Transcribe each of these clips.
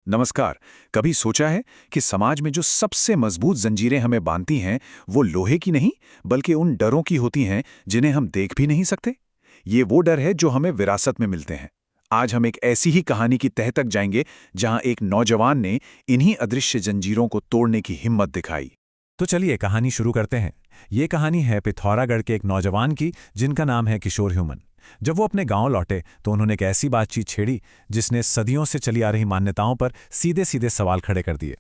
नमस्कार। कभी सोचा है कि समाज में जो सबसे मजबूत जंजीरें हमें बांधती हैं वो लोहे की नहीं बल्कि उन डरों की होती हैं जिन्हें हम देख भी नहीं सकते। ये वो डर है जो हमें विरासत में मिलते हैं। आज हम एक ऐसी ही कहानी की तह तक जाएंगे जहां एक नौजवान ने इन्हीं अदृश्य जंजीरों को तोड़ने की हिम्मत दिखाई। तो चलिए कहानी शुरू करते हैं। ये कहानी है पिथौरागढ़ के एक नौजवान की जिनका नाम है किशोर ह्यूमन। जब वो अपने गांव लौटे तो उन्होंने एक ऐसी बातचीत छेड़ी जिसने सदियों से चली आ रही मान्यताओं पर सीधे सीधे सवाल खड़े कर दिए।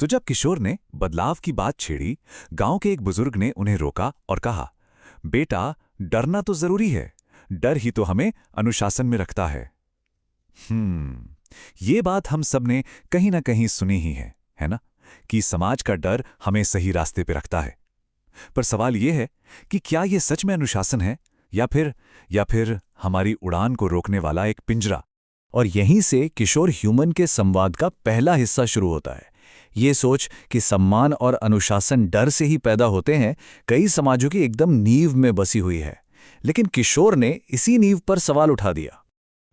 तो जब किशोर ने बदलाव की बात छेड़ी, गांव के एक बुजुर्ग ने उन्हें रोका और कहा, बेटा, डरना तो जरूरी है, डर ही तो हमें अनुशासन में रखता है। ये बात हम सब ने कहीं ना कहीं सुनी ही है ना, कि समाज का डर हमें सही रास्ते पे रखता है। पर सवाल यह है कि क्या यह सच में अनुशासन है या फिर हमारी उड़ान को रोकने वाला एक पिंजरा। और यहीं से किशोर ह्यूमन के संवाद का पहला हिस्सा शुरू होता है। ये सोच कि सम्मान और अनुशासन डर से ही पैदा होते हैं, कई समाजों की एकदम नींव में बसी हुई है। लेकिन किशोर ने इसी नींव पर सवाल उठा दिया।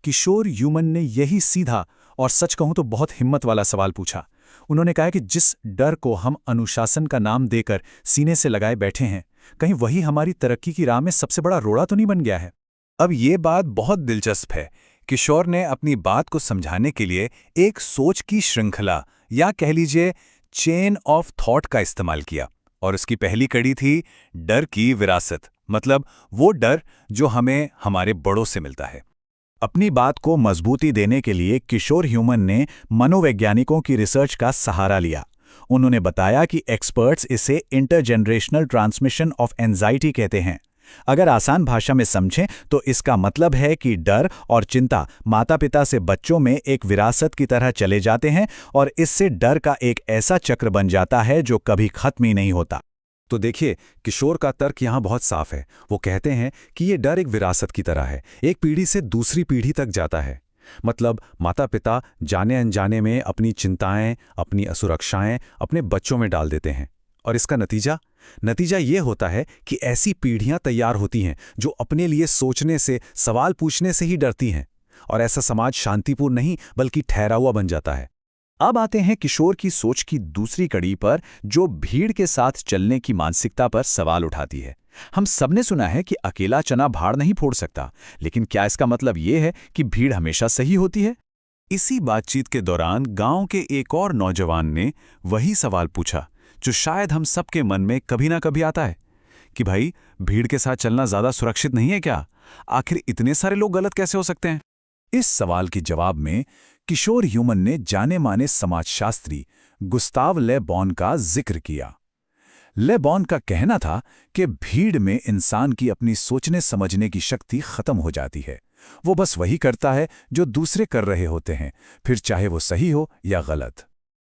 किशोर ह्यूमन ने यही सीधा और सच कहूं तो बहुत हिम्मत वाला सवाल पूछा। उन्होंने कहा कि जिस डर को हम अनुशासन का नाम देकर सीने से लगाए बैठे हैं, कहीं वही हमारी तरक्की की राह में सबसे बड़ा रोड़ा तो नहीं बन गया है। अब ये बात बहुत दिलचस्प है। किशोर ने अपनी बात को समझाने के लिए एक सोच की श्रृंखला या कह लीजिए चेन ऑफ थॉट का इस्तेमाल किया, और उसकी पहली कड़ी थी डर की विरासत, मतलब वो डर जो हमें हमारे बड़ों से मिलता है। अपनी बात को मजबूती देने के लिए किशोर ह्यूमन ने मनोवैज्ञानिकों की रिसर्च का सहारा लिया। उन्होंने बताया कि एक्सपर्ट्स इसे इंटरजेनरेशनल ट्रांसमिशन ऑफ एंजाइटी कहते हैं। अगर आसान भाषा में समझें तो इसका मतलब है कि डर और चिंता माता पिता से बच्चों में एक विरासत की तरह चले जाते हैं, और इससे डर का एक ऐसा चक्र बन जाता है जो कभी खत्म ही नहीं होता। तो देखिए, किशोर का तर्क यहाँ बहुत साफ है। वो कहते हैं कि ये डर एक विरासत की तरह है, एक पीढ़ी से दूसरी पीढ़ी तक जाता है। मतलब माता पिता जाने अनजाने में अपनी चिंताएं, अपनी असुरक्षाएं अपने बच्चों में डाल देते हैं, और इसका नतीजा ये होता है कि ऐसी पीढ़ियां तैयार होती हैं जो अपने लिए सोचने से, सवाल पूछने से ही डरती हैं, और ऐसा समाज शांतिपूर्ण नहीं बल्कि ठहरा हुआ बन जाता है। अब आते हैं किशोर की सोच की दूसरी कड़ी पर, जो भीड़ के साथ चलने की मानसिकता पर सवाल उठाती है। हम सबने सुना है कि अकेला चना भाड़ नहीं फोड़ सकता, लेकिन क्या इसका मतलब ये है कि भीड़ हमेशा सही होती है? इसी बातचीत के दौरान गांव के एक और नौजवान ने वही सवाल पूछा जो शायद हम सबके मन में कभी ना कभी आता है, कि भाई, भीड़ के साथ चलना ज्यादा सुरक्षित नहीं है क्या? आखिर इतने सारे लोग गलत कैसे हो सकते हैं? इस सवाल के जवाब में किशोर ह्यूमन ने जाने माने समाजशास्त्री गुस्ताव ले बॉन का जिक्र किया। ले बॉन का कहना था कि भीड़ में इंसान की अपनी सोचने समझने की शक्ति खत्म हो जाती है। वो बस वही करता है जो दूसरे कर रहे होते हैं, फिर चाहे वो सही हो या गलत।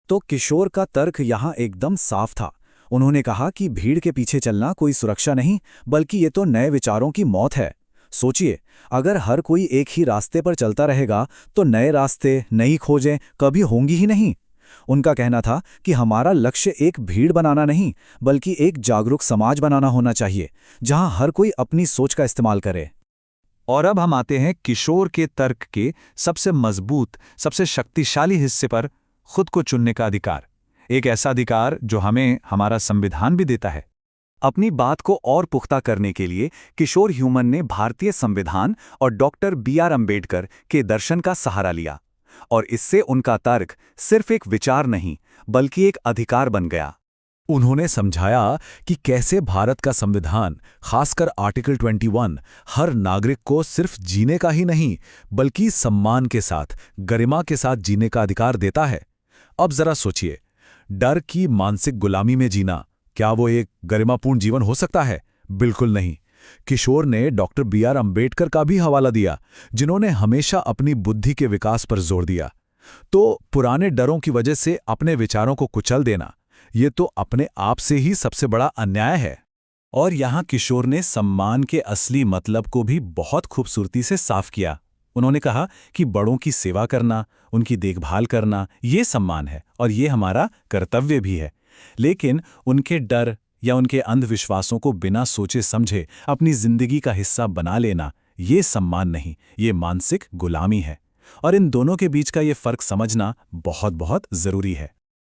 तो किशोर का तर्क यहाँ एकदम साफ था। उन्होंने कहा कि भीड़ के पीछे चलना कोई सुरक्षा नहीं, बल्कि ये तो नए विचारों की मौत है। सोचिए, अगर हर कोई एक ही रास्ते पर चलता रहेगा तो नए रास्ते, नई खोजें कभी होंगी ही नहीं। उनका कहना था कि हमारा लक्ष्य एक भीड़ बनाना नहीं, बल्कि एक जागरूक समाज बनाना होना चाहिए, जहां हर कोई अपनी सोच का इस्तेमाल करे। और अब हम आते हैं किशोर के तर्क के सबसे मजबूत, सबसे शक्तिशाली हिस्से पर, खुद को चुनने का अधिकार। एक ऐसा अधिकार जो हमें हमारा संविधान भी देता है। अपनी बात को और पुख्ता करने के लिए किशोर ह्यूमन ने भारतीय संविधान और डॉक्टर बी.आर. अम्बेडकर के दर्शन का सहारा लिया, और इससे उनका तर्क सिर्फ एक विचार नहीं बल्कि एक अधिकार बन गया। उन्होंने समझाया कि कैसे भारत का संविधान, खासकर आर्टिकल 21, हर नागरिक को सिर्फ जीने का ही नहीं बल्कि सम्मान के साथ, गरिमा के साथ जीने का अधिकार देता है। अब जरा सोचिए, डर की मानसिक गुलामी में जीना, क्या वो एक गरिमापूर्ण जीवन हो सकता है? बिल्कुल नहीं। किशोर ने डॉक्टर बी.आर. अम्बेडकर का भी हवाला दिया, जिन्होंने हमेशा अपनी बुद्धि के विकास पर जोर दिया। तो पुराने डरों की वजह से अपने विचारों को कुचल देना, ये तो अपने आप से ही सबसे बड़ा अन्याय है। और यहाँ किशोर ने सम्मान के असली मतलब को भी बहुत खूबसूरती से साफ किया। उन्होंने कहा कि बड़ों की सेवा करना, उनकी देखभाल करना, ये सम्मान है और ये हमारा कर्तव्य भी है। लेकिन उनके डर या उनके अंधविश्वासों को बिना सोचे समझे अपनी जिंदगी का हिस्सा बना लेना, ये सम्मान नहीं, ये मानसिक गुलामी है। और इन दोनों के बीच का ये फर्क समझना बहुत बहुत जरूरी है।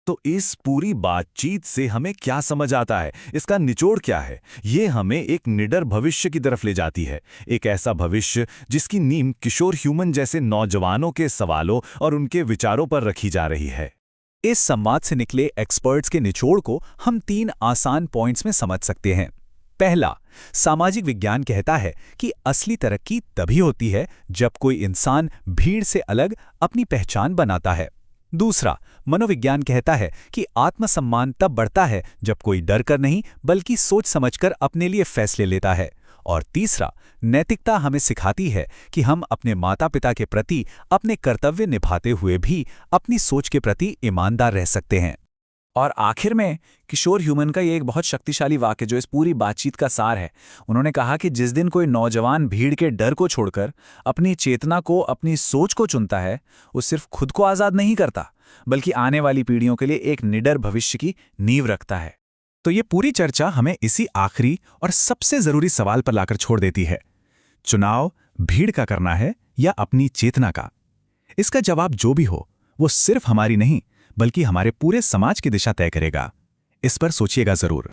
तो इस पूरी बातचीत से हमें क्या समझ आता है, इसका निचोड़ क्या है? ये हमें एक निडर भविष्य की तरफ ले जाती है, एक ऐसा भविष्य जिसकी नींव किशोर ह्यूमन जैसे नौजवानों के सवालों और उनके विचारों पर रखी जा रही है। इस संवाद से निकले एक्सपर्ट्स के निचोड़ को हम 3 आसान पॉइंट्स में समझ सकते हैं। पहला, सामाजिक विज्ञान कहता है कि असली तरक्की तभी होती है जब कोई इंसान भीड़ से अलग अपनी पहचान बनाता है। दूसरा, मनोविज्ञान कहता है कि आत्मसम्मान तब बढ़ता है जब कोई डर कर नहीं बल्कि सोच समझकर अपने लिए फैसले लेता है। और तीसरा, नैतिकता हमें सिखाती है कि हम अपने माता पिता के प्रति अपने कर्तव्य निभाते हुए भी अपनी सोच के प्रति ईमानदार रह सकते हैं। और आखिर में किशोर ह्यूमन का ये एक बहुत शक्तिशाली वाक्य जो इस पूरी बातचीत का सार है। उन्होंने कहा कि जिस दिन कोई नौजवान भीड़ के डर को छोड़कर अपनी चेतना को, अपनी सोच को चुनता है, वो सिर्फ खुद को आज़ाद नहीं करता बल्कि आने वाली पीढ़ियों के लिए एक निडर भविष्य की नींव रखता है। तो ये पूरी चर्चा हमें इसी आखिरी और सबसे ज़रूरी सवाल पर लाकर छोड़ देती है, चुनाव भीड़ का करना है या अपनी चेतना का? इसका जवाब जो भी हो वो सिर्फ हमारी नहीं बल्कि हमारे पूरे समाज की दिशा तय करेगा। इस पर सोचिएगा जरूर।